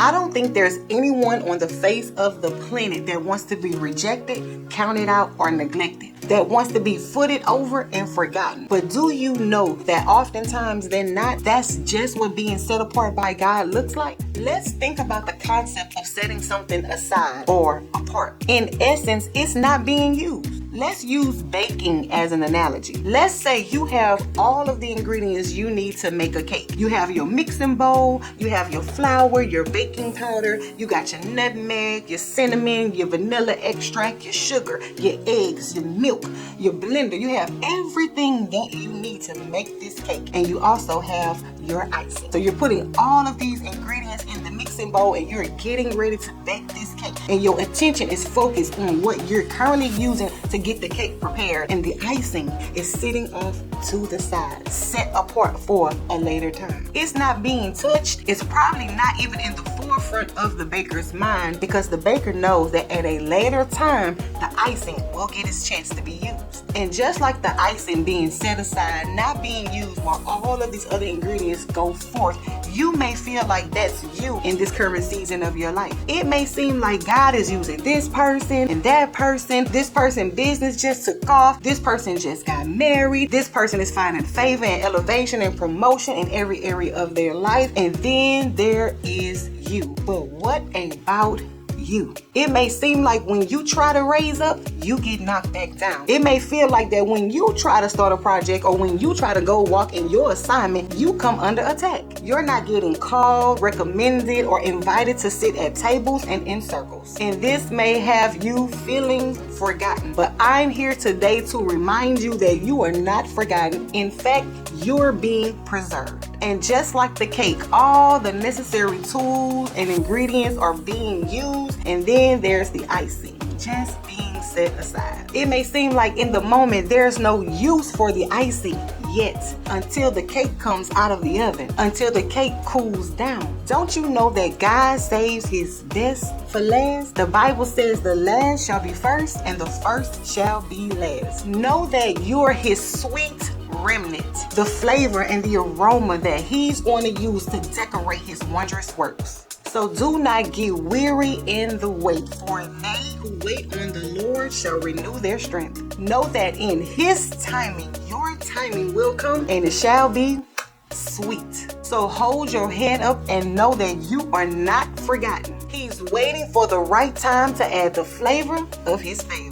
I don't think there's anyone on the face of the planet that wants to be rejected, counted out, or neglected, that wants to be footed over and forgotten. But do you know that oftentimes they're not? That's just what being set apart by God looks like. Let's think about the concept of setting something aside or apart. In essence, it's not being used. Let's use baking as an analogy. Let's say you have all of the ingredients you need to make a cake. You have your mixing bowl, you have your flour, your baking powder, you got your nutmeg, your cinnamon, your vanilla extract, your sugar, your eggs, your milk, your blender. You have everything that you need to make this cake. And you also have your icing. So you're putting all of these ingredients in the mixing bowl and you're getting ready to bake this cake. And your attention is focused on what you're currently using to get the cake prepared, and the icing is sitting off to the side, set apart for a later time. It's not being touched. It's probably not even in the forefront of the baker's mind, because the baker knows that at a later time the icing will get its chance to be used. And just like the icing being set aside, not being used while all of these other ingredients go forth, you may feel like that's you in this current season of your life. It may seem like God is using this person and that person. This person's business just took off. This person just got married. This person is finding favor and elevation and promotion in every area of their life. And then there is you. But what about you? It may seem like when you try to raise up, you get knocked back down. It may feel like that when you try to start a project or when you try to go walk in your assignment, you come under attack. You're not getting called, recommended, or invited to sit at tables and in circles. And this may have you feeling forgotten. But I'm here today to remind you that you are not forgotten. In fact, you're being preserved. And just like the cake, all the necessary tools and ingredients are being used, and then there's the icing just being set aside. It may seem like in the moment there's no use for the icing yet, until the cake comes out of the oven, until the cake cools down. Don't you know that God saves his best for last? The Bible says the last shall be first and the first shall be last. Know that you're his sweet remnant, the flavor and the aroma that he's going to use to decorate his wondrous works. So do not get weary in the wait, for they who wait on the Lord shall renew their strength. Know that in his timing, your timing will come, and it shall be sweet. So hold your head up and know that you are not forgotten. He's waiting for the right time to add the flavor of his favor.